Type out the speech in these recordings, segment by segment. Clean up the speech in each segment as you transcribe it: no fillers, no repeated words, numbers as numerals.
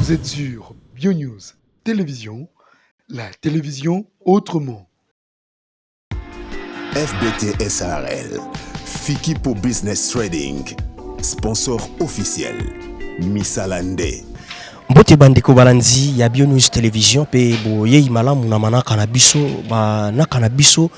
Vous êtes sur BioNews Télévision, la télévision autrement. FBT SARL, Fikipo Business Trading, sponsor officiel, Misalande. Mbote bandeko balanzi ya BioNews Télévision pe boye imala munamana kanabiso ba na kanabiso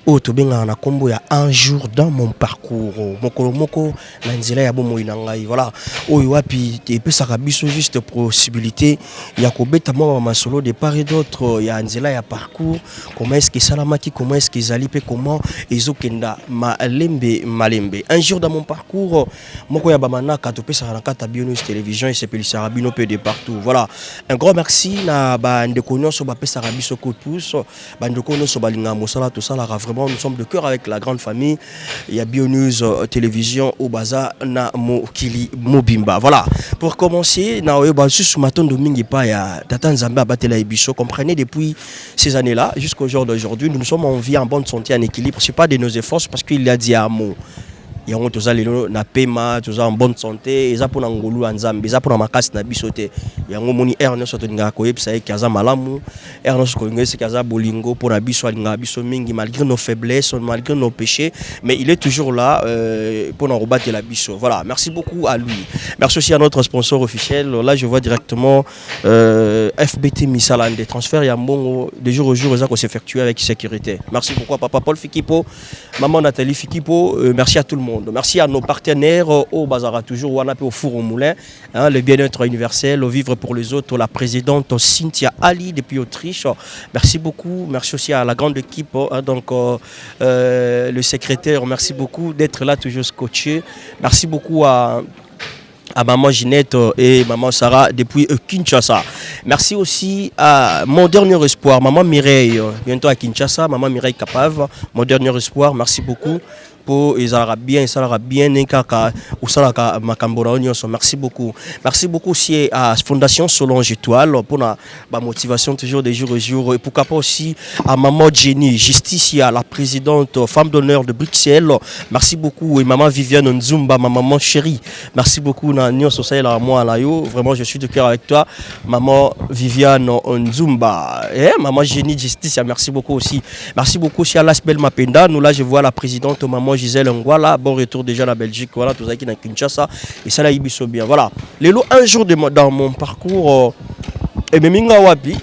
o tobenga na kombo ya un jour dans mon parcours mokolo moko na nzela ya bomo inangai voilà oyo wapi epesaka biso juste possibilité ya kobeta mwa masolo de part et d'autre ya nzela ya parcours comment est-ce que salamaki comment est-ce que zali pe comment ezokenda malembe un jour dans mon parcours moko ya bamanaka topesaka na kata BioNews Télévision et sepelisaka bino pe de partout voilà un grand merci na ba ndeko nyonso bapesaka biso coup de pouce ba ndeko nyonso balinga mosala to sala vraiment nous sommes de cœur avec la grande famille. Il y a BioNews Télévision au Baza na Mokili Mobimba. Voilà. Pour commencer, na oyoba sous maton domingue pa ya Tata Nzambe abatela ebiso. Comprenez depuis ces années-là jusqu'au jour d'aujourd'hui, nous sommes en vie, en bonne santé, en équilibre. C'est pas de nos efforts parce qu'il a dit à mot. Yango toza lelo na pema toza en bonne santé eza pona ngolu nzambe eza pona makasi na bisote yango moni ernest toninga koyebisa kaza malamu ernest koyebisa kaza bolingo pona biso alinga biso mingi malgré nos faiblesses malgré nos péchés mais il est toujours là pona rebattre la biso voilà merci beaucoup à lui merci aussi à notre sponsor officiel là je vois directement FBT Misalande des transferts ya mbongo de jour au jour eza ko s'effectuer avec sécurité merci beaucoup papa Paul Fikipo maman Nathalie Fikipo merci à tout le monde. Merci à nos partenaires au Bazara toujours ou au Four au Moulin, hein, le bien-être universel, au Vivre pour les autres, la présidente Cynthia Ali depuis Autriche. Merci beaucoup. Merci aussi à la grande équipe, hein, donc le secrétaire. Merci beaucoup d'être là toujours scotché. Merci beaucoup à maman Ginette et maman Sarah depuis Kinshasa. Merci aussi à mon dernier espoir, maman Mireille, bientôt à Kinshasa, maman Mireille Capave, mon dernier espoir. Merci beaucoup. Pour ils bien nekaka usalaka makambora onyoso merci beaucoup aussi à Fondation Solange Étoile pour la motivation toujours des jours au jour et pourquoi pas aussi à maman Jenny Justicia la présidente femme d'honneur de Bruxelles merci beaucoup et maman Viviane Nzumba ma maman chérie merci beaucoup na nyoso saela moi là yo vraiment je suis de cœur avec toi maman Viviane Nzumba et maman Jenny Justicia merci beaucoup aussi à Lasbel Mapenda nous là je vois la présidente maman Gisèle Ngwala, bon retour déjà à la Belgique, voilà, tout ça qui est à Kinshasa, et ça là, il biso bien, voilà. Les lots, un jour dans mon parcours, et me minga wapi,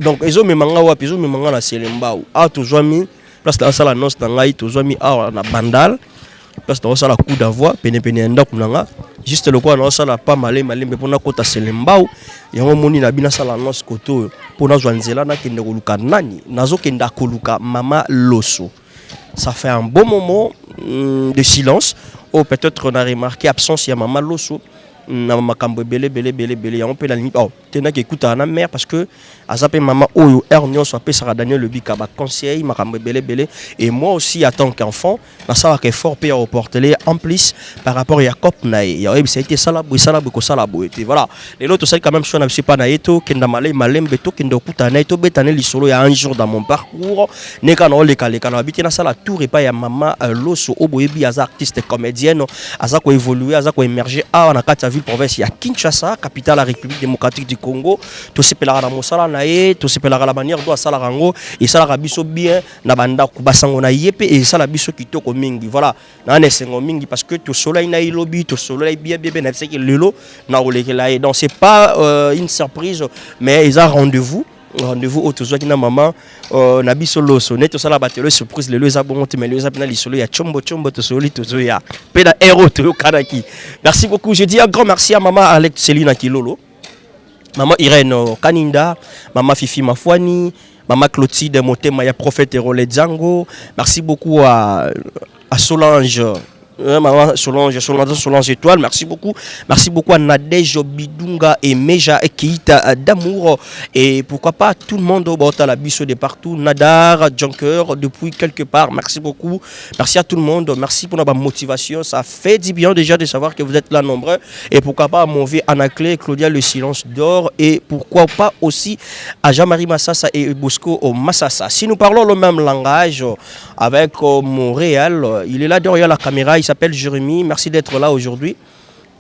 donc, ils ont me manga wapi, ils ont me manga la Selembao, ah, toujours mis, place dans la salle annonce dans l'aïe, toujours mis, ah, na bandal, place dans la salle coup d'avoie, pene enda kunanga, juste le quoi, dans la salle pas malé, mais pour na kota Selembao, et on moni na bina salle annonce koto, pour na joanzela na kende koluka nani, nazo kenda koluka mama loso. Ça fait un bon moment de silence. Oh, peut-être on a remarqué absence il y a maman Loso. Makambo belé on peut la limite oh tena qui écoute à la mère parce que azape maman oyo ernio soit pe sera Daniel le bikaba conseil makambo belé et moi aussi en tant qu'enfant na ça que fort pe au portele en plus par rapport à cop na ya ça a été ça la ko sala et voilà les autres ça quand même je ne sais pas na eto kenda malembe to kenda kuta na eto betane li solo ya un jour dans mon parcours ne kana le kale kana habiter na sala tour et pas ya maman Loso oboyebi as artiste comédienne aza ko évoluer aza ko émerger à na kata ville province ya Kinshasa capitale la République démocratique du Congo to sepelaka na mosala na ye to sepelaka la manière do asala rango et sala biso bien na banda ku basango na yepe et sala biso kitoko mingi voilà na nesengo mingi parce que to soleil na ilobi to soleil bien na c'est que lelo na olekela donc c'est pas une surprise mais ils ont rendez-vous au toujours qui na maman na biso loso neto sala batelo surprise le eza bon mais le eza pena lisolo ya chombo to soli to ya pena héros to kanaki merci beaucoup je dis un grand merci à maman Alex Céline Kilolo maman Irène Kaninda maman Fifi Mafwani maman Clotilde Motema ya prophète Rolé Zango merci beaucoup à Solange maman Solange Étoile, merci beaucoup à Nadège Bidunga et Meja Keita d'amour et pourquoi pas tout le monde au bord à la biso de partout Nadar Junker depuis quelque part merci beaucoup merci à tout le monde merci pour la motivation ça fait du bien déjà de savoir que vous êtes là nombreux et pourquoi pas à mon vieux Anaclé Claudia le silence d'or et pourquoi pas aussi à Jean-Marie Massassa et Bosco au Massassa si nous parlons le même langage avec Montréal il est là derrière la caméra il s'appelle Jérémy merci d'être là aujourd'hui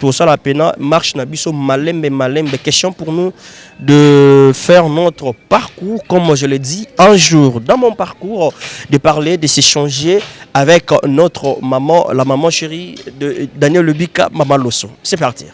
Tout ça la peine marche nabiso malembe. Question pour nous de faire notre parcours, comme je l'ai dit, un jour dans mon parcours, de parler, de s'échanger avec notre maman, la maman chérie de Daniel Lebika, Maman Loso. C'est parti.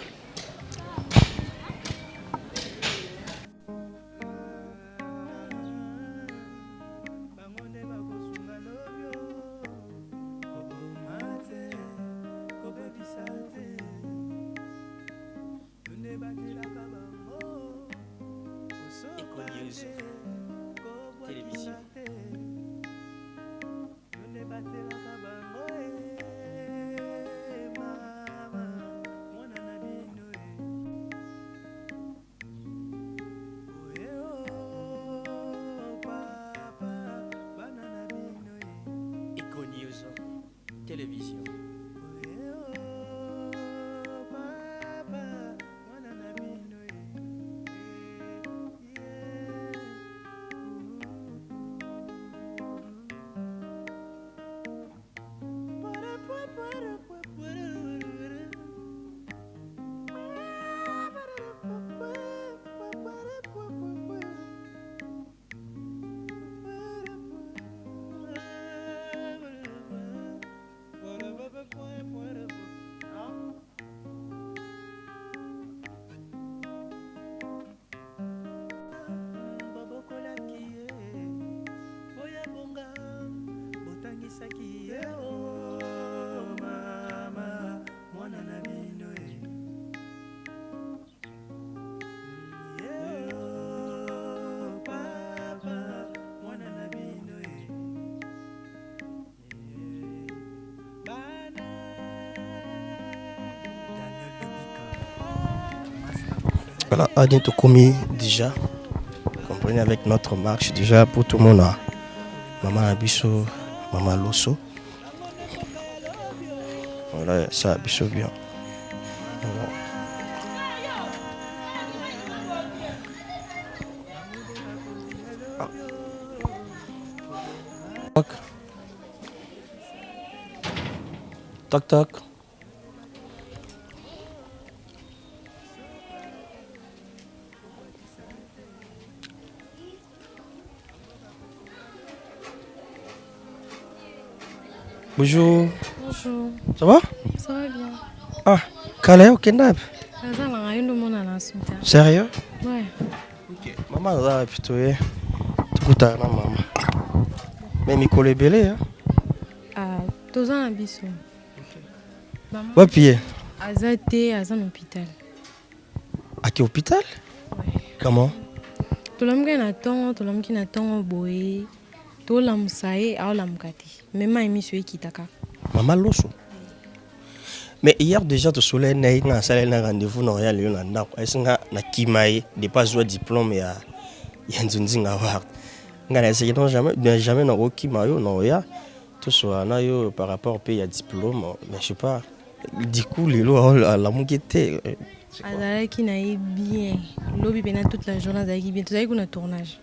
Télévision. Voilà, Adin Tokomi déjà, comprenez avec notre marche déjà pour tout le monde. Maman Abisso, Maman Loso. Voilà, ça Abisso bien. Voilà. Toc toc. Bonjour. Bonjour. Ça va? Ça va bien. Ah, Calais au Kidnap. Sérieux? Ouais. Ok. Maman, là, plutôt, tout à l'heure, maman. Mais Mikole Belé, hein? Ah, tous en abisso. Ouais, puis. Azate, azan hôpital. À quel hôpital? Ouais. Comment? Tout l'homme qui n'attend boé. Tout l'homme saé, à l'homme kati. Même à monsieur qui t'aka. Maman Loso. Mais hier déjà, tu soulèves un salaire de rendez-vous dans le Lyon. Est-ce que na kimaye de pas jouer diplôme ya yanzunzi avoir. Ngana essayé non jamais na okimayo non ya. Tout soit na yo par rapport au pays à diplôme, mais je sais pas. Du coup les lois la mouguette. Azalaki na bien. Lobby pendant toute la journée azalaki bien. Tout ça qu'on a tournage.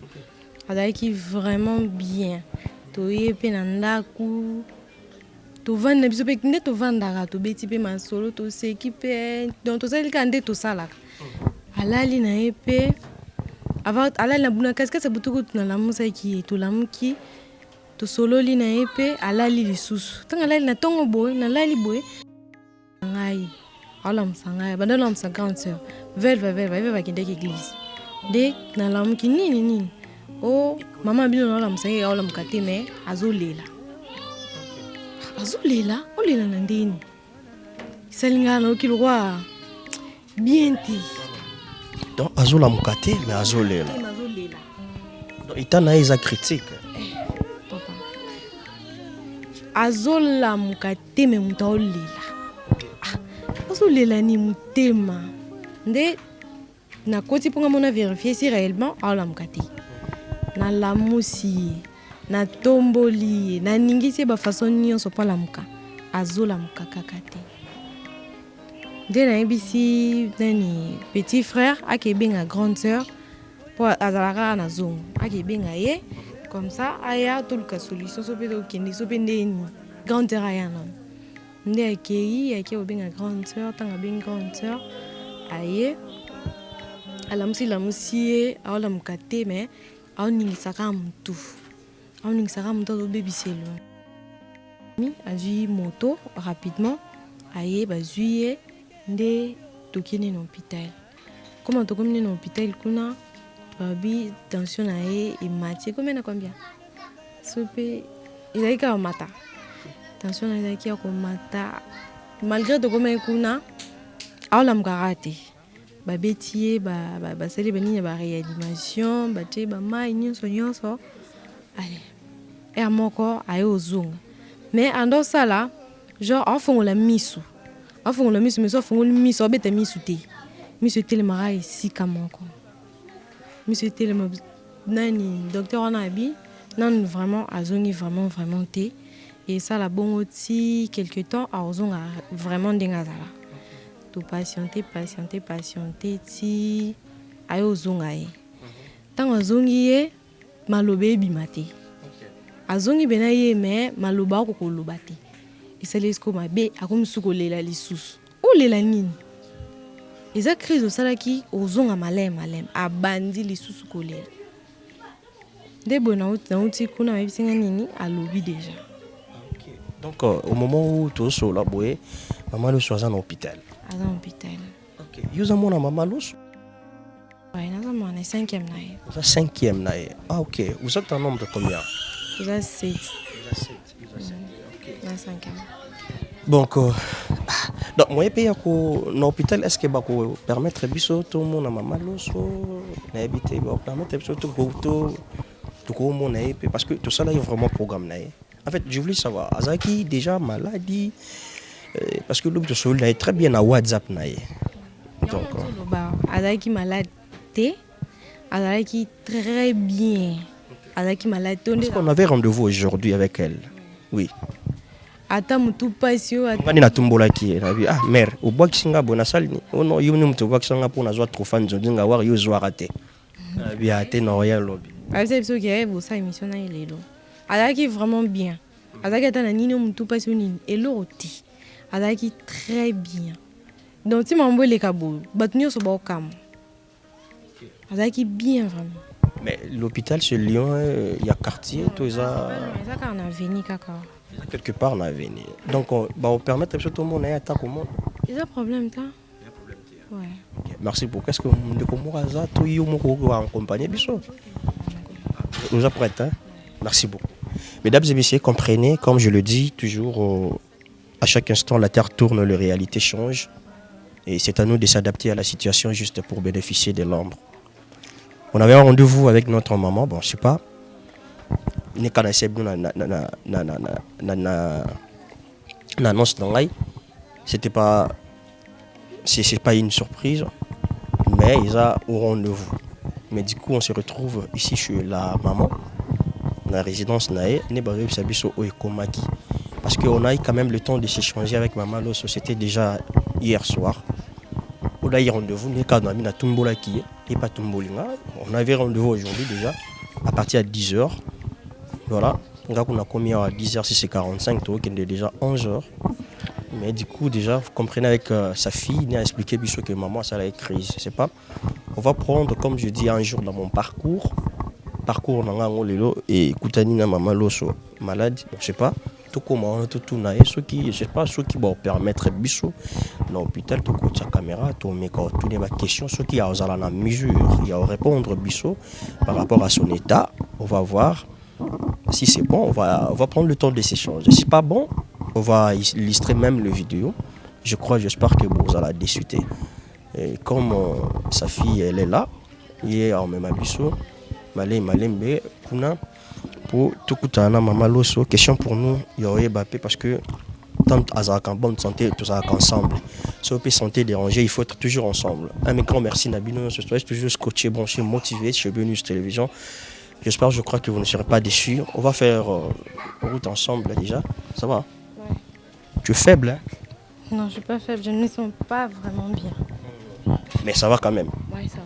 Azalaki vraiment bien. Toye penanda ku. To vendre biso pe nde to vandaka to beti pe masolo to s'équiper donc to sali kande to salaka alali na epe avant alali na buna kaskasa butuku na la musa ki to lamuki to sololi na epe alali lisusu tanga alali na tongo boy na lali boy ngai ala msangai banda la msa 40 heures va kende église de na lamuki nini oh mama bino na la msangai ala mkate me azolela azolela olela na ndeni salingana okilwa bien ti Donc azola mukate mais azolela. Donc itana eza critique. Papa azola mukate me mutaolela azolela ni mutema nde na koti ponga mona vérifier si réellement azola mukate na lamusi na tomboli na ningisi ba façon nyonso pa lamuka azola mukaka te nde na ebisi nani petit frère akebenga grande sœur po azalaka na zongo akebenga ye comme ça aya toluka solution so pe okende so pe ndeni grande sœur aya na nde akei ake obenga grande sœur ntango abengi grande sœur aye alamusi ye aolamuka te me aoningisaka mutu azobebisa elongi azwi moto rapidement aye bazwi ye nde tokende na hôpital koma tokomi na hôpital kuna babi tension na ye emati ekomena combien so mpe ezalaki kaka mata tension na ezalaki ya komata malgré tokomaki kuna aolamukaka te babeti ye basali banini ya baréanimation batie bamai nyonso ale ya moko aye ozonga mais andosala genre aofongola miso mais so afongoli miso aobeta miso te miso etelemaka esika moko miso etelema nani docteur wana abi nani vraiment azongi vraiment te esala bongo ti quelque temps aozonga vraiment ndenge azala to patiente ti aye ozonga ye ntango azongi ye maloba ebima te azongi bena ye me maloba akokoloba te esali esiko mabe akomisi kolela lisusu olela nini eza crise osalaki ozonga maleme abandi lisusu kolela nde boye nauti kuna mayebisinga nini alobi déjà. Donc au moment où tozosola boye mama loso aza na hôpital yozamona mama loso nazamona na 5e na ye oza 5e na ye ok vous êtes un nombre de combien oza 7 na 5e donc donc moye mpe ya na hôpital est ce que bakopermettre biso tomona mama loso nayebi te bakopermettre biso tokomona ye mpe parce que tosala ye vraiment programme na ye. En fait, je voulais savoir, azaki déjà maladie parce que l'homme de Soul est très bien à WhatsApp naïe. Donc azaki malade té, azaki très bien. Azaki malade. Parce qu'on avait rendez-vous aujourd'hui avec elle. Oui. Ata mutu pasio ngani na tumbola ki ah mère au bois kinga bona salni ono yuni mutu bois kinga pona zwa trofane zodinga war yo zwa raté. Bien até no ya lobby. Azaki biso ki bo sa émission na lelo. Azaki vraiment bien. Azaki ata na nini mutu pasio nini eloti. Azaki très bien. Donc si mambo le kabo batnyo so ba okam. Azaki bien vraiment. Mais l'hôpital c'est Lyon, il y a quartier tout ça. Ça quand on a venu kaka. Quelque part on a venu. Donc on permettre tout le monde à attaquer comment. Il y a problème ça. Ouais. Okay. Merci beaucoup. Est-ce que de Komoraza tout yo moko en compagnie biso. Vous êtes prêts hein? Merci beaucoup. Mesdames et messieurs, comprenez, comme je le dis toujours, à chaque instant la terre tourne, les réalités changent. Et c'est à nous de s'adapter à la situation juste pour bénéficier de l'ombre. On avait un rendez-vous avec notre maman, bon, je sais pas. C'était pas, c'est pas une surprise, mais ils ont au rendez-vous. Mais du coup, on se retrouve ici chez la maman, la résidence Naé, parce qu'on a eu quand même le temps de s'échanger avec maman. C'était déjà hier soir. On a eu rendez-vous, on avait rendez-vous aujourd'hui déjà, à partir de 10h. Voilà, on a commis à 10h, si c'est 45, il est déjà 11h. Mais du coup, déjà, vous comprenez avec sa fille, il a expliqué que maman, ça a une crise. C'est pas. On va prendre, comme je dis un jour dans mon parcours et écoutez, maman loso malade, je sais pas. Tout comment tout naï, ceux qui, je sais pas, ceux qui vont permettre biso dans l'hôpital, tout côté sa caméra, tout mais quand tout les questions, ceux qui ont la mesure, il y a répondre biso par rapport à son état, on va voir. Si c'est bon, on va prendre le temps de s'échanger. Si c'est pas bon, on va illustrer même le vidéo. J'espère que vous allez discuter. Et comme sa fille, elle est là, il est en même abisso, malembe, kuna, pour tout coutana, maman loso. Question pour nous, il y aurait Bappé parce que tant en bonne santé, tout ça ensemble. Si on peut santé dérangée, il faut être toujours ensemble. Un grand merci Nabino, ce soir, toujours scotché, branché, motivé chez Benus Télévision. J'espère, je crois que vous ne serez pas déçus. On va faire route ensemble déjà. Ça va? Ouais. Tu es faible, hein? Non, je ne suis pas faible. Je ne me sens pas vraiment bien. Mais ça va quand même. Oui, ça va.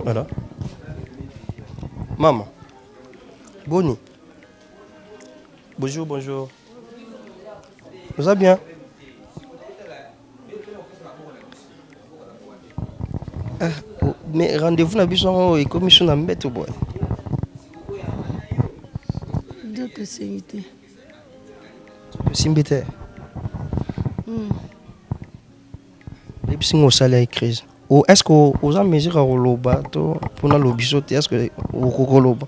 Voilà. Maman. Bonnie. Bonjour, bonjour. Vous allez bien? Ah, oh, mais rendez-vous na biso et commission na mbete boy. D'autres sécurité. Simbete. Et puis on sale avec crise. Ou est-ce que vous avez mesure à roloba to pour na lobiso te est-ce que vous roloba?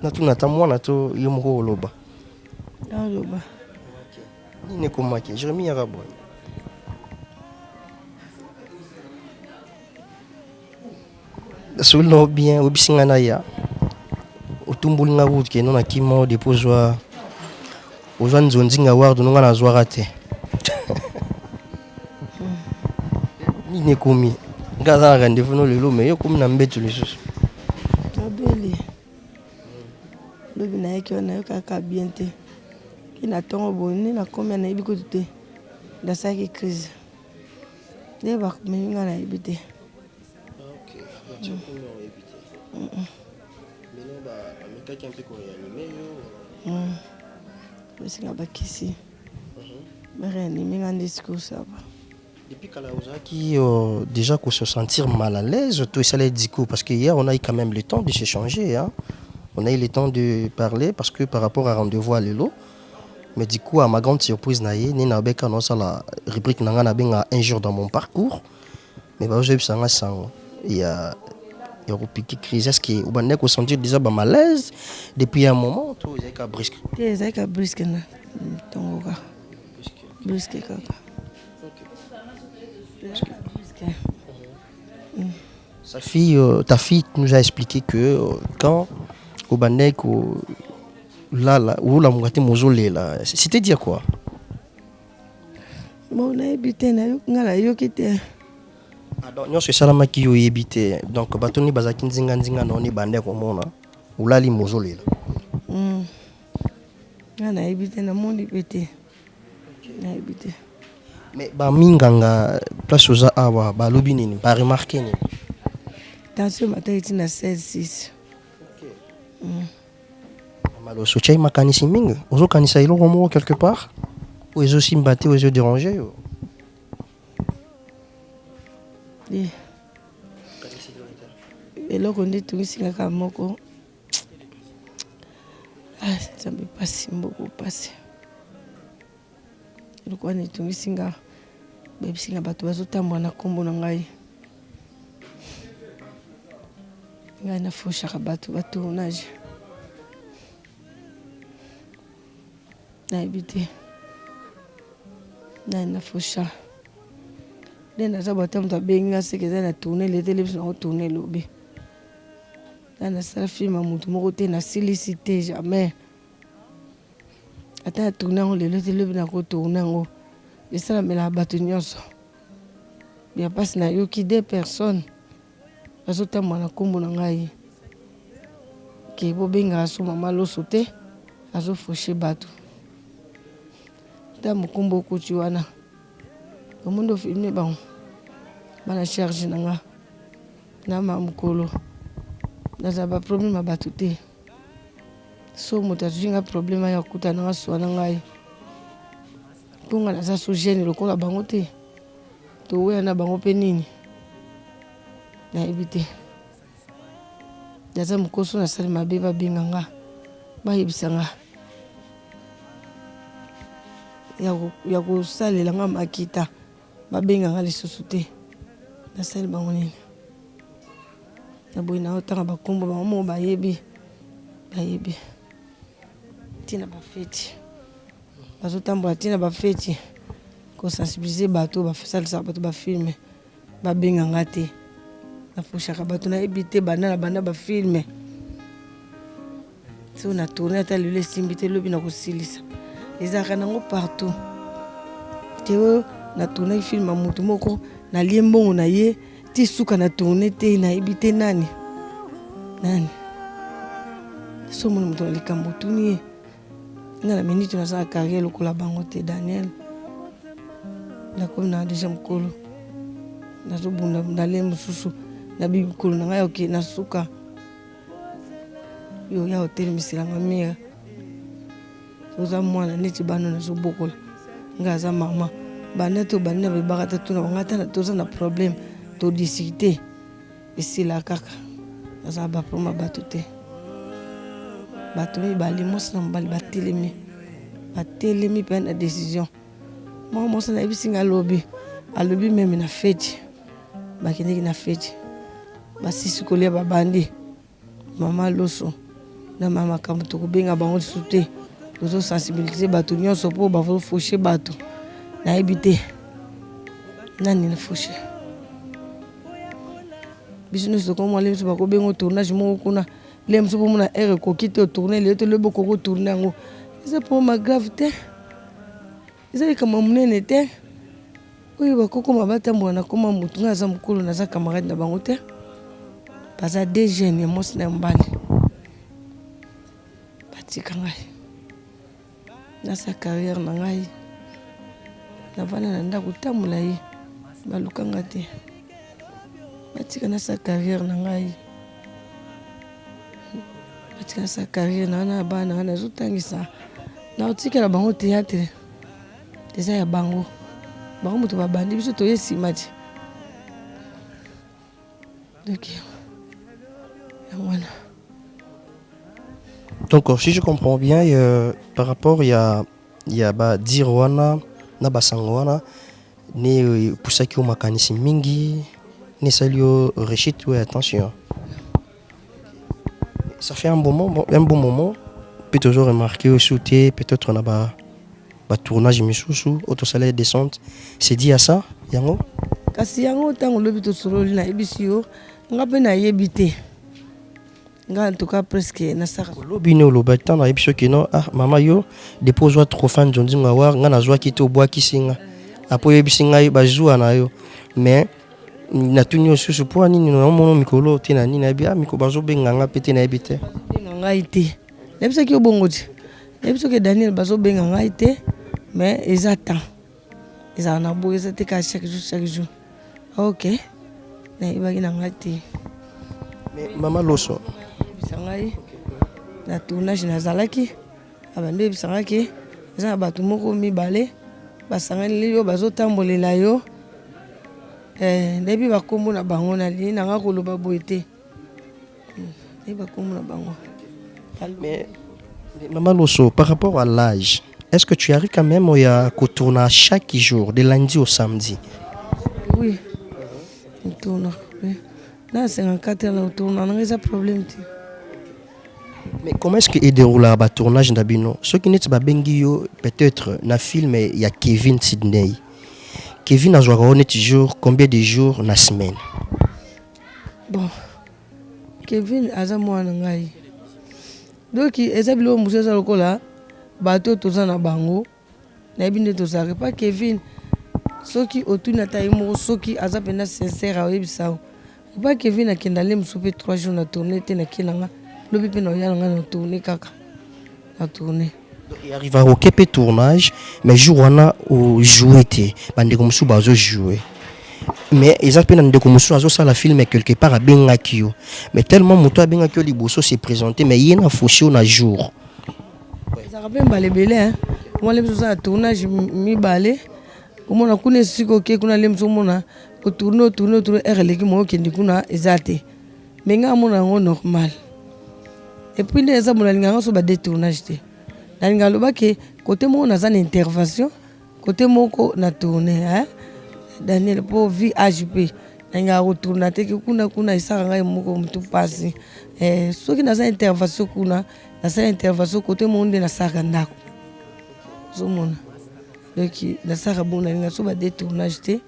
Na tu nata moi na to yomo roloba. Roloba. Ni ne komaki, Jérémie Arabo. Solo bien obisingana ya. Otumbuli nga route ke non akimo déposoir. Ozwa nzonzinga ward nonga na zwara te. Ni ne komi. Ngaza rendez-vous no lelo mais yo komi na mbetu lisusu. Abeli. Lobi na yeki ona yo kaka bien te. Kina tongo boni na komi na ibiko te. Da saki crise. Deba kumenga na ibite. OK. Tu peux me éviter. Mais non ba ameka un peu ko réanimer yo. Parce que bakisi. Mais réanimer en discours ça va. Depuis qu'à la qui déjà qu'on se sentir mal à l'aise, tout ça les discours parce que hier on a eu quand même le temps de s'échanger, hein. On a eu le temps de parler parce que par rapport à rendez-vous à l'élo, mais du coup à ma grande surprise naïe, ni na beka non ça la rubrique nanga na benga un jour dans mon parcours, mais bah j'ai ça nga sang, il y a repiqué crise est-ce que on est qu'on sentir déjà ba malaise depuis un moment tout il y a qu'à brisque. Il y a qu'à brisque na tongo ka. Brisque ka. Ta fille nous a expliqué que quand au Banek, là, où la moitié mausolée là, c'était dire quoi? Bon, on a habité, on a habité. Donc, c'est ça la qui a habité. Donc, Batoni Bazakin Zinga, non, ni Banek au monde, ou là, les mausolées. On a habité dans le monde habité. On a habité. Mais Minganga, place aux Awa, Balubini, pas remarqué. Attention, matin, il y a 16-6. Malo soutien makanisi mingi. Ozo kanisa ilo romo quelque part. Ou ils aussi mbatté, ou ils dérangé. Et là, on est tous ici à Moko. Ah, ça me passe beaucoup passé. Donc on est tous ici à baby singa bato bazotambola na kombo na ngai. Ngai na foshaka bato tournage. Na habité. Na fosha. Dena za batam ta benga sekeza na tourner les télévisions na tourner lobi. Na sala film mutu moko te na silicité jamais. Ata tourner on le télévision na ko tourner ngo. Et ça mais la bato nyonso. Bien passe na yoki deux personnes. Bazotambola na kombo na ngai. Ke bo benga so mama loso te. Azo foshe bato. Ta mukombo kuti wana. Komondo filmer ba. Bana charge nanga. Na mamukolo. Na za ba problème bato te. So moto zinga problème ya kuta na so na ngai. Ponga na za so gene lokola bango te. To we na bango pe nini. Na ebite. Daza mukoso na sali mabe ba benganga. Ba yebisanga. Ya ko salela nga makita. Ba benganga lisusu te. Na sali bango nini. Na boy na otanga ba kombo ba mo ba yebi. Ba yebi. Tina ba feti. Bazo tambola tina ba feti. Ko sensibiliser bato ba salisa bato ba filmer. Ba benganga te. Na fushaka bato na ebite bana ba filmer. So na tourner ta lule simbite lobi na ko silisa. Ezaka nango partout. Teo na tourner film mutu moko na liembongo na ye ti suka na tourner te na ebite nani. Nani. So mon mutu na likambo tuni. Na minute na sa carrière lokola bango te Daniel. Na ko na déjà mkolo. Na zo bunda na le mususu na bikolo na ngai oke na suka yo ya otelemiselanga mire oza mwana neti bano nazobokola ngai aza mama bana to bana bebaka ta tuna bango ata toza na problème todiscute esila kaka aza bapoma bato te bato mibale mwasi na mobali batelemi mpe na décision mwa mwasi nayebisi ngai alobi meme na feti bakendeki na feti basisi kolia babandi mama loso na mama makambo tokobenga bango lisusu te tozosensibilize bato nyonso mpo bafoshe bato nayebi te nani na foshe biso nyonso tokomwa le biso bakobenga tournage moko kuna le mosu mpo mona ere ekoki te otourne leyo tolobi okoko otourne yango eza problème grave te eza likambo monene te oyo bakokoma batambola na koma motu ngai aza mokolo naza camarade na bango te baza de jeune ya mwasi na mobali batika ngai nasa carrière na ngai navanda na ndako tambola ye balukanga te batika nasa carrière na ngai batika nasa carrière na wana bana wana nazotangisa naotikela bango théâtre eza ya bango moto babandi biso toye nsima ti Donc, si je comprends bien, par rapport, il y a dire wana, na basango wana, ne pusaki o makanisi mingi, ne salio rechit, ouais, attention. Ça fait un bon moment, peut toujours remarquer au sauté, peut-être on a ba tournage misusu, auto salaire descente. C'est dit à ça, yango? Kasi yango tango lobi to soroli na ebisio, nga pe na yebite. Nga en tout cas presque na sara. Lobi ne lo batan na ebisio kino, ah mama yo dépose trop fan jondi ngawar, nga na zwa kito bois kisinga. Apo yebisinga yo bazua na yo. Mais na tunyo susu po nini no mono mikolo te na nini na bia miko bazo benga nga pete na ebite. Nga ite. Lebisa ki obongoti. Lebisa ke Daniel bazo benga nga ite. Mais ils attendent. Ils en ont beau, ils étaient qu'à chaque jour. Ok. Mais ils vont ngati. Mais maman Loso. Bisangai. Na tournage na zalaki. Abande bisangaki. Eza batu moko mibale. Basangani yo bazotambolela yo. Ndebi bakombo na bango na li na nga koloba boete. Ndebi bakombo na bango. Mais maman Loso, par rapport à l'âge, est-ce que tu arrives quand même à tourner chaque jour, de lundi au samedi? Oui, on tourne. Oui. Là, 54 ans, on tourne. On a des problèmes. Mais comment est-ce qu'il déroule le tournage d'Abino? Ce qui n'est pas Bengio, peut-être, dans le film, il y a Kevin Sydney. Kevin a joué toujours combien de jours dans la semaine? Bon, Kevin a joué moi nangai. Donc, il y a des musées là. Bateau toza na bango na binde tozare pas Kevin soki otuna taimo soki aza pena sincère a yebisa pas Kevin akenda le msupe 3 jours na tourner te na kinanga lobi pe na yanga na tourner kaka na tourner il arrive au kepe tournage mais jour wana au jouer te bande comme sou bazo jouer mais ils appellent ndeko musu azo sala film quelque part a bengaki yo mais tellement moto a bengaki yo liboso se présenter mais yena fauché na jour. Ça rappelle balebele hein. Moi les choses à tournage mi balé. Comment on connaît ce que kuna les choses mona au tourner erleki mo kendi kuna ezate. Mais nga mona ngo normal. Et puis les ça mona nga so ba détournage te. Na nga loba ke côté mo na za intervention, côté moko na tourner hein. Daniel pour VHP. Na nga retourner te kuna isa nga moko mtu passer. Ce qui na za intervention kuna na sa intervention côté monde na saka ndako zomona donc na saka bona nga so ba détournage te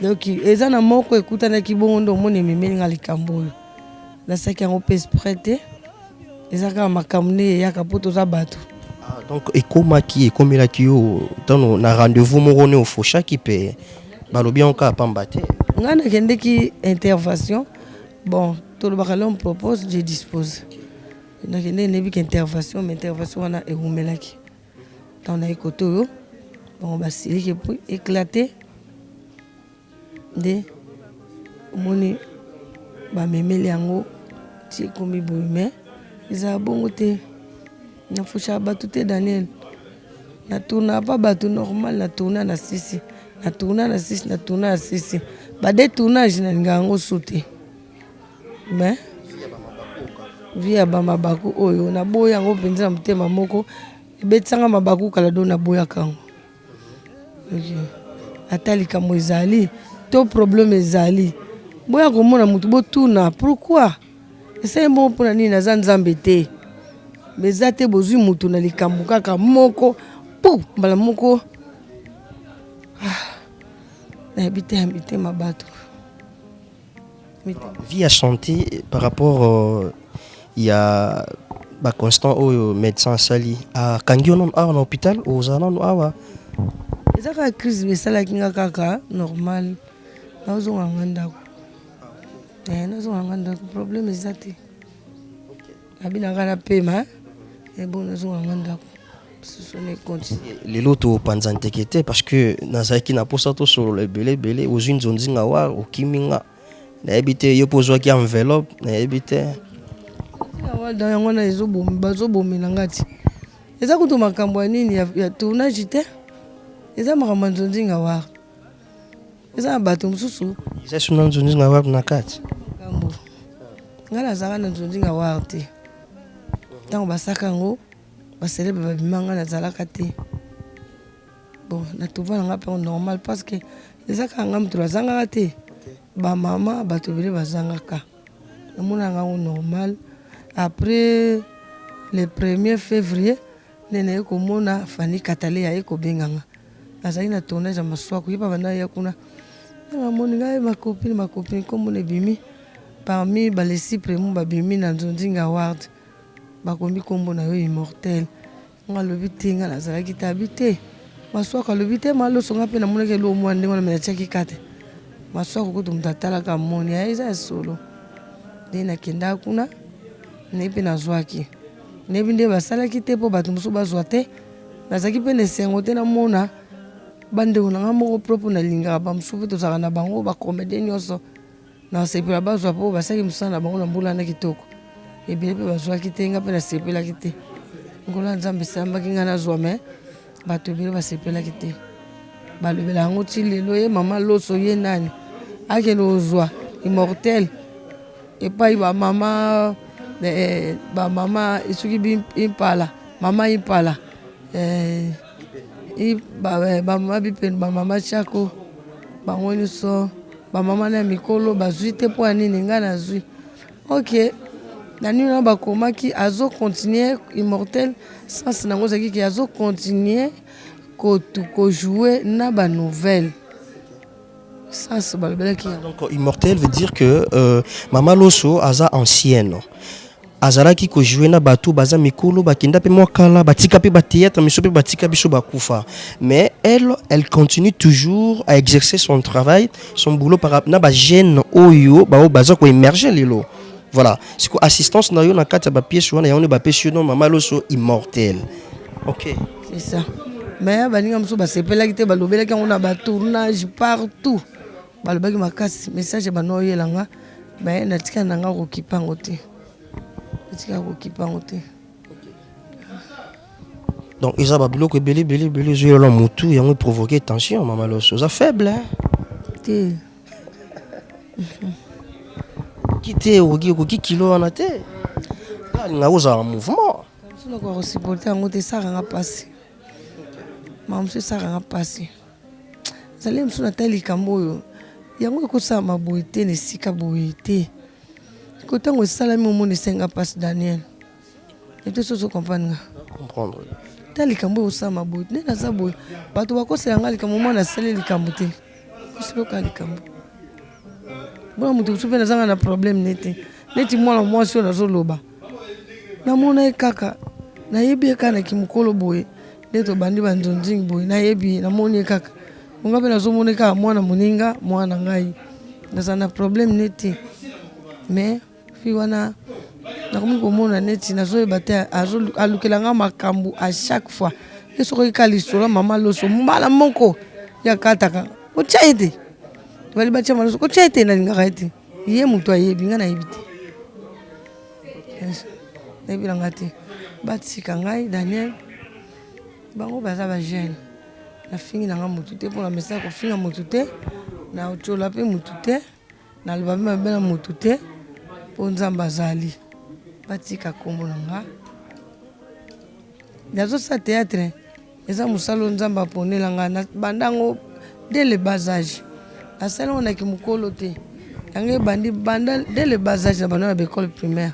donc eza na moko ekutana ki bondo mone memeli nga likambo na saka ngo pes prêter eza ka makamne ya kapoto za bato. Donc ekomaki ekomelaki yo tano na rendez-vous moko ne ofosha ki pe balobi on ka pamba te nga na kende ki intervention bon tout le bakalon propose je dispose. Il y a une intervention, mais intervention on a érumelaki. Dans les côtés, on va éclater des moni bamemeli yango ti ekomi boye me ezala bongo te nafushaka bato te Daniel natourna pa bato normal natourna na sisi natourna na sisi badetournage nalinga yango so te me via bamabaku oyo naboya yango mpenza na motema moko ebetisanga mabaku kala do naboyaka yango ata likambo ezali to problème ezali boya komona motu botuna pourquoi esali bongo mpona nini naza nzambe te meza te bozwi motu na likambo kaka moko pu mbala moko nayebi te ya mitema bato vie à santé par rapport il y a constant au médecin sali à kangi on a un hôpital aux anano awa ezaka crise besalaki nga kaka normal nazonganga ndako nazonganga ndako problème eza te abinanga na pema bon nazonganga ndako lelo topanza nteke te parce que nazalaki na posa tosolola ebele ozwi nzonzinga wa okiminga nayebi te yo mpo ozwaki enveloppe nayebi te yango na bazobomela nga ti eza kutu makambo ya nini ya tournage te eza makambo ya nzonzinga war eza na bato mosusu eza suna nzonzinga war na kati makambo nga nazalaka na nzonzinga war te ntango basaka yango baselebe babimanga nazalaka te bon natova nanga mpe normal parce que eza kaka nga moto bazangaka te bamama bato ebele bazangaka namonanga yango normal après le 1er février nde naye komona Fani Katale yaye kobenganga nazali na tournage ya maswako yeba banda ya kuna namoni ngai makopine komona ebimi parmi balesi premo babimi na nzonzinga award bakombi kombo na yo immortel nga lobi te nga nazalaki tabi te maswako alobi te malosonga mpe namonaki elo mwa ndenge wana menatiaki kate maswako kutu moto atalaka moni ya eza ya solo nde nakendaka kuna naye mpe nazwaki nayebi nde basalaki te mpo bato mosusu bazwa te nazalaki mpe na esengo te namona bandeko nanga moko propre nalingaka bamosusu mpe tozalaka na bango bacomédien nyonso nasepela bazwa mpo basalaki mosala na bango na mbula na kitoko ebele mpe bazwaki te nga mpe nasepelaki te ngolo ya nzambe esambaki nga nazwa me bato ebele basepelaki te balobela yango ti lelo ye mama loso ye nani akende ozwa immortel epai bamama esoki impala mama impala bamama bipene bamama chako bango nyonso bamama na mikolo bazwi te mpo ya nini nga nazwi ok na nini na bakomaki azocontinue immortel sens nango ezalaki ke azocontinue kojoue na banouvelle sens balobelaki donc immortel veut dire que mama loso aza ancienne azalaki kojouer na bato baza mikolo bakenda pe mwakala batika pe bathéâtre miso pe batika biso bakufa mais elle continue toujours à exercer son travail son boulot par na ba jeune oyo ba baza ko émerger lelo voilà c'est quoi assistance na yo na kati ba pièce wana ya on ba pièce non mama loso immortel OK c'est ça mais baninga muso ba sepelaki te balobelaki on a ba tournage partout balobaki makasi message ba no yelanga ba na tika nanga ko kipango te donc ils ont biloko belé jouer la motu et ont provoqué tension mama loso ça faible hein té quitter au kilo en té nga oza en mouvement sino ko supporter ngo te sara nga passer mam se sara nga passer zalem suna tali kamboyo yango ko sa maboité ne sika boité kotango esalami omoni esenga mpasi Daniel ete soso comprendre ta likambo osama boye nde naza boye bato bakosela nga likambo mwana asali likambo te kosiloka likambo bona moto mosusu mpe nazanga na problème neti mwana mwasi oyo nazoloba namona ye kaka nayebi ye kaka na kimokolo boye nde tobandi banzonzingi boye nayebi namoni ye kaka onga mpe nazomona ye kaka mwana moninga mwana ngai naza na problème neti mais fi wana nakomi komona neti nazoyeba te alukelanga makambo à chaque fois ye soki ka lisolo mama loso mbala moko ya kataka otya ete bali batia maloso otya ete nalingaka ete ye moto ayebi nga nayebi te nayebelanga te batika ngai Daniel bango baza bajeune nafingi nanga motu te mpona mesa kofinga motu te na otyola mpe motu te naloba mpe mabe na motu te mpo nzambe azali batika kombo na nga nazosala théâtre eza mosala nzambe aponela nga bandango dès le bas âge nasali ngo naki mokolo te yango ebandi banda dès le bas âge na bana na baekole primaire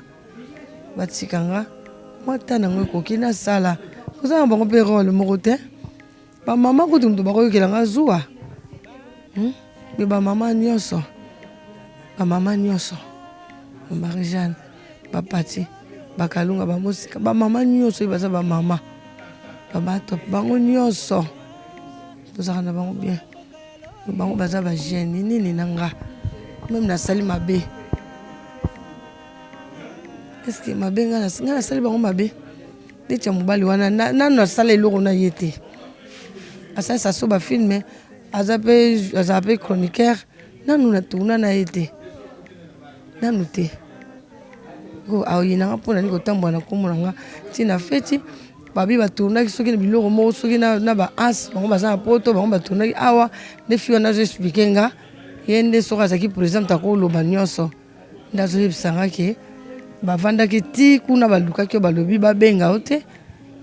batika nga mwata nango ekoki nasala kozala bango mpe role moko te bamama kutu moto bakoyokela nga zuwa me bamama nyonso Marie-Jeanne bapati bakalunga bamosika bamama nyonso oyo baza bamama babato bango nyonso tozalaka na bango bien bango baza bagene nini na nga meme nasali mabe eske mabe nga nasali bango mabe neti ya mobali wana nano asala eloko na ye te asalisa so bafilme azala mpe chroniqueur nanu natourna na ye te nanu te aoyenanga mpona ni kotambola na kombo na nga ntina feti babi batournaki soki na biloko moko soki na baanse bango baza na poto bango batournaki awa nde fi wana azoexplike nga ye nde soki azalaki présidente akoloba nyonso nde azoyebisanga ke bavandaki ti kuna balukaki oyo balobi babenga o te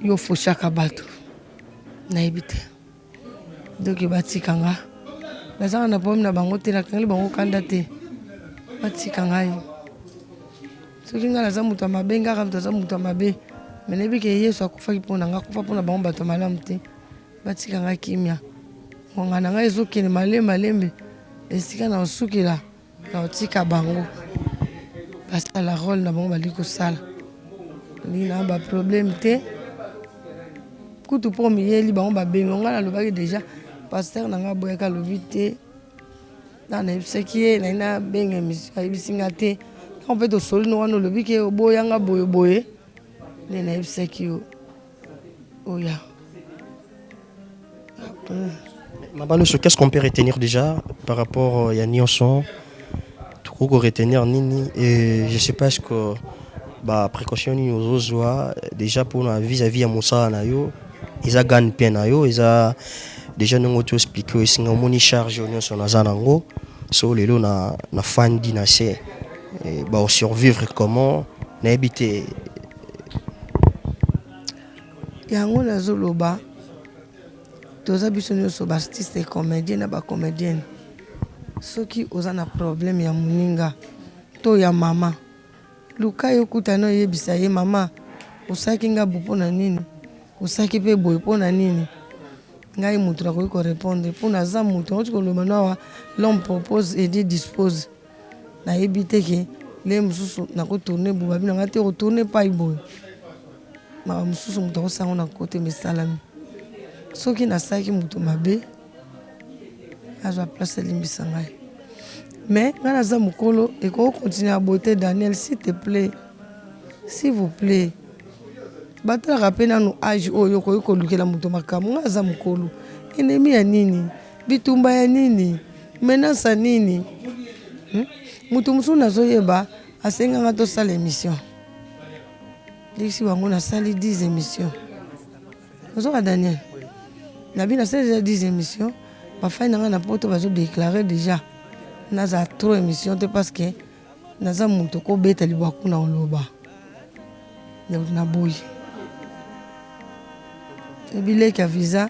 yo foshaka bato nayebi te doki batika nga nazaka na problème na bango te nakangeli bango kanda te batika ngai soki ngai naza moto ya mabe ngaka moto aza moto ya mabe me nayebi ke yesu akufaki mpona nga akufa mpona bango bato malamu te batika ngai kimia ngonga na ngai ezokende malembe esika na osukela na otika bango basala role na bango bali kosala ndenge na baproblème te kutu mpo miyeli bango babengi ngai nalobaki deja paster na nga boyaka alobi te nayebisaki ye nayi nabenga émission ayebisi nga te ntango mpe tosoli no wana olobi ke oboyanga boyeboye nde nayebisaki yo oya. Mabaloso, qu'est-ce qu'on peut retenir déjà par rapport à Nyonson? Tout qu'on retenir nini et je sais pas ce que bah précaution ni aux déjà pour vis-à-vis à Moussa na yo ils a gagne peine na yo ils a déjà nous tout expliquer aussi nga moni charge Nyonson na zanango so lelo na fandi na c'est bah survivre comment na habiter yango nazoloba toza biso nyonso baartiste comédien na bacomédienne soki oza na problème ya moninga to ya mama luka yo kutana oyebisa ye mama osaki nga bo mpona nini osaki mpe boye mpona nini ngai moto nakoki korépondre mpo naza moto oti koloba nawa l'homme propose et Dieu dispose nayebi te ke le mosusu nakotourne bo babi na nga te kotourne pai boye maka mosusu moto akosango na kote mesalami soki nasalaki moto mabe azwa place elimbisa ngai mais ngai naza mokolo ekoki continue à beauté Daniel s'il te plaît s'il vous plaît batalaka mpe nanu age oyo okoki kolukela moto makambo ngai aza mokolo enemi ya nini bitumba ya nini menace ya nini moto mosusu nazoyeba asenganga tosala émission liksi bango nasali 10 émissions ozoka Daniel nabi nasali déjà 10 émissions bafai na nga na poto bazodéclare déjà naza trop émission te parce que naza moto kobeta libaku na oloba na boyi ebileki ya visa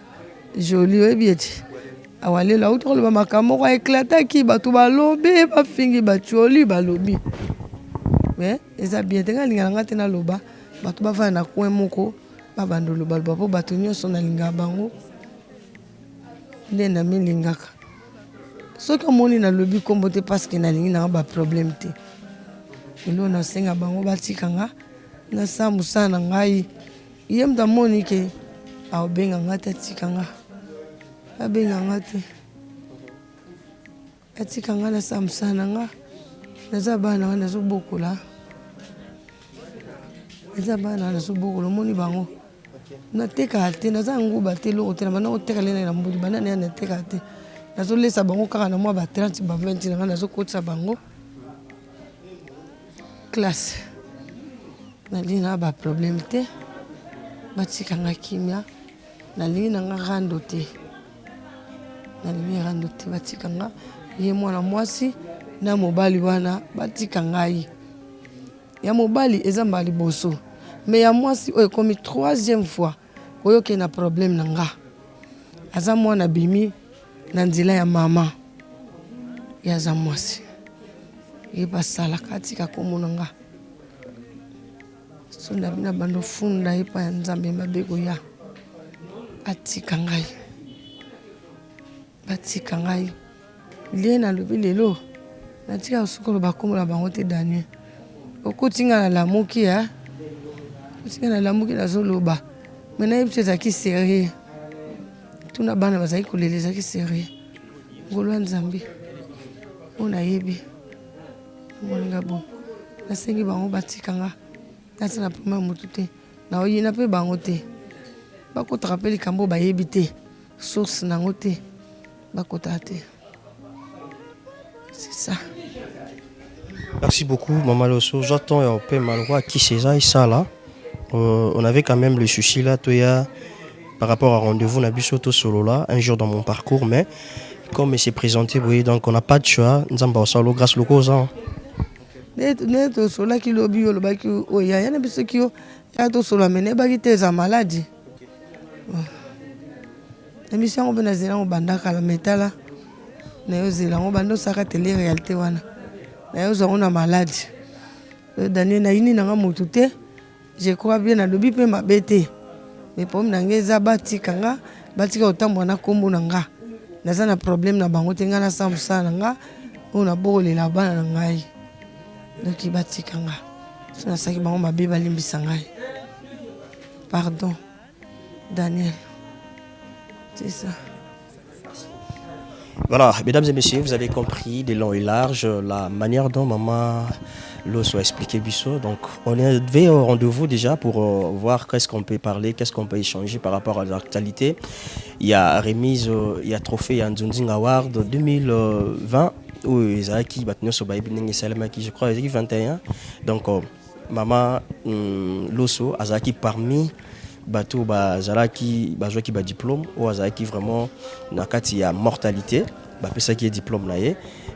joli oyebi ete awalela auti koloba makambo moko aeklataki bato balobi bafingi batioli balobi mais eza bien te nga lingana nga te naloba bato bavanda na coin moko babanda oloba loba mpo bato nyonso nalingaka bango nde namilingaka soki omoni nalobi kombo te parceke nalingi nanga baproblème te elo nasenga bango batika nga nasala mosala na ngai ye moto amoni ke aobenga nga te atika nga abenga nga te atika nga nasala mosala na nga naza bana na nga nazobokola omoni bango natekaka te naza nguba te eloko te na banda koteka lena na mbuli banani ya natekaka te nazolesa bango kaka na mwa ba 30 ba 20 na nga nazokotisa bango classe nalingi na baproblème te batikanga kimia nalingi nanga rando te batikanga ye mwana mwasi na mobali wana batika ngai ya mobali eza mbali boso mais ya mwasi oyo ekomi troisième fois oyoke na problème na nga aza mwana bimi na nzela ya mama ya za mwasi ye basalaka atika komona nga so na bina bando funda ye pa ya nzambe mabe koya atika ngai batika ngai lie nalobi lelo natika osukolo bakomola bango te Daniel okotinga na lamuki ya otinga na lamuki nazoloba me nayebi te ezalaki sérieux tuna bana bazalaki kolela ezalaki sérieux ngolo ya nzambe oyo nayebi moninga bon nasengi bango batikanga nati na premier motu te naoyina mpe bango te bakotaka mpe likambo bayebi te source nango te bakotaka te c'est ça. Merci beaucoup, Maman Loso. J'attends un peu malgré qui c'est ça là. On avait quand même le souci là, toi, par rapport à rendez-vous, on a bu surtout solo là, un jour dans mon parcours, mais comme il s'est présenté, oui, donc on n'a pas de choix. Nous avons solo grâce au cause. Net solo qui lobi yo lobaki o ya yana biso ki yo ya to solo mais ne baki te za maladie. Émission on bena zela on banda kala metala. Na yo zela on bando saka télé réalité wana. Na yo zo on a maladie. Daniel na yini nanga mutu te. Je crois bien na lobi pe mabete. Mais pour na ngeza batikanga batika otambo na kombo na nga. Naza na problème na bango te nga na samsa na nga. On a bolé la bana na ngai. Donc il batikanga. So na saki bango mabe balimbisa ngai. Pardon. Daniel. C'est ça. Voilà, mesdames et messieurs, vous avez compris de long et large la manière dont Maman Loso a expliqué Bissot. Donc, on est arrivé au rendez-vous déjà pour voir qu'est-ce qu'on peut parler, qu'est-ce qu'on peut échanger par rapport à l'actualité. Il y a remise, il y a trophée, il y a Nzunzing Award 2020 où Isaki Batnyo Sobaïbning et Salamaki, je crois, 21. Donc, Maman Loso, Azaki parmi bateau bazalaki bazwaki ba diplôme ou azalaki vraiment nakati ya mortalité ba pesa qui est diplôme là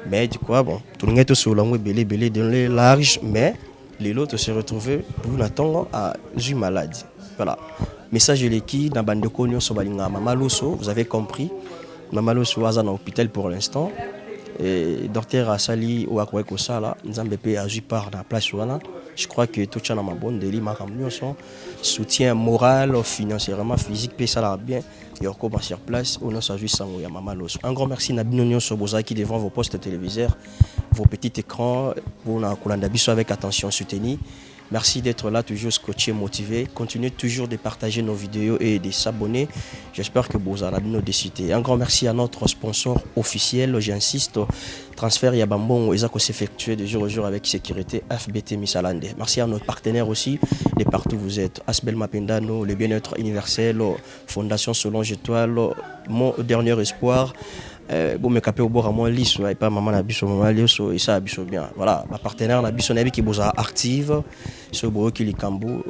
mais du coup bon tout le monde sur langue belé dans les larges mais les autres se retrouver pour n'attendre à une maladie. Voilà, message de l'équipe dans bande konyo so balinga Maman Loso, vous avez compris. Maman Loso aza na hôpital pour l'instant et docteur Asali ou akweko sala nzambe pe azu par na place wana. Je crois que tout ça dans ma bonne délit ma son soutien moral, financièrement, physique, puis ça là bien. Il y a encore sur place, on a s'agit sans ya Maman Loso. Un grand merci Nabino Nyon Sobozaki devant vos postes téléviseurs, vos petits écrans pour la Kolandabiso avec attention soutenue. Merci d'être là, toujours scotché, motivé. Continuez toujours de partager nos vidéos et de s'abonner. J'espère que vous allez nous décider. Un grand merci à notre sponsor officiel. J'insiste, transfert Yabambon, Ezako s'effectuer de jour au jour avec sécurité, FBT Missalande. Merci à notre partenaire aussi, de partout où vous êtes. Asbel Mapendano, le bien-être universel, Fondation Solange Étoile, Mon Dernier Espoir. Bon me capé au bord à moi lisse et pas maman nabiso maman liso et ça abiso bien voilà ma partenaire nabiso nabi qui boza active ce beau qui les cambo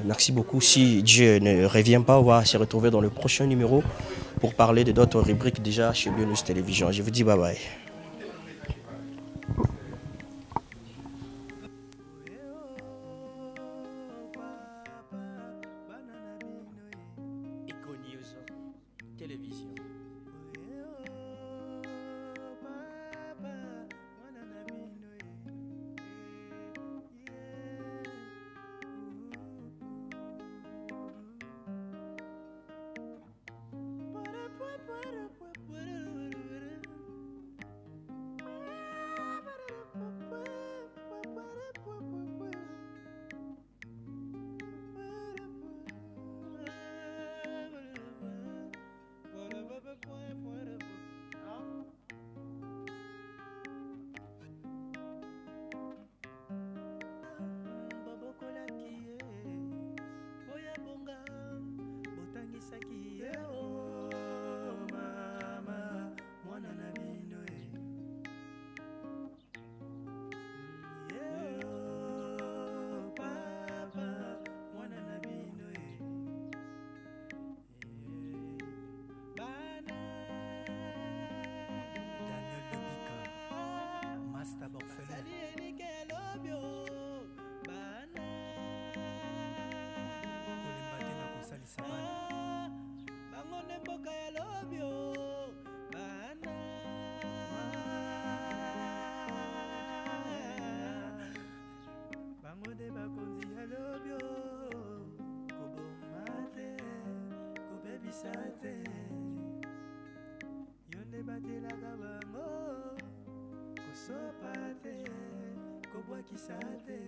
merci beaucoup. Si Dieu ne revient pas, on va se retrouver dans le prochain numéro pour parler de d'autres rubriques déjà chez Bionus Télévision. Je vous dis bye bye. kobwakisa te yo nde batelaka bango kosopa te kobwakisa te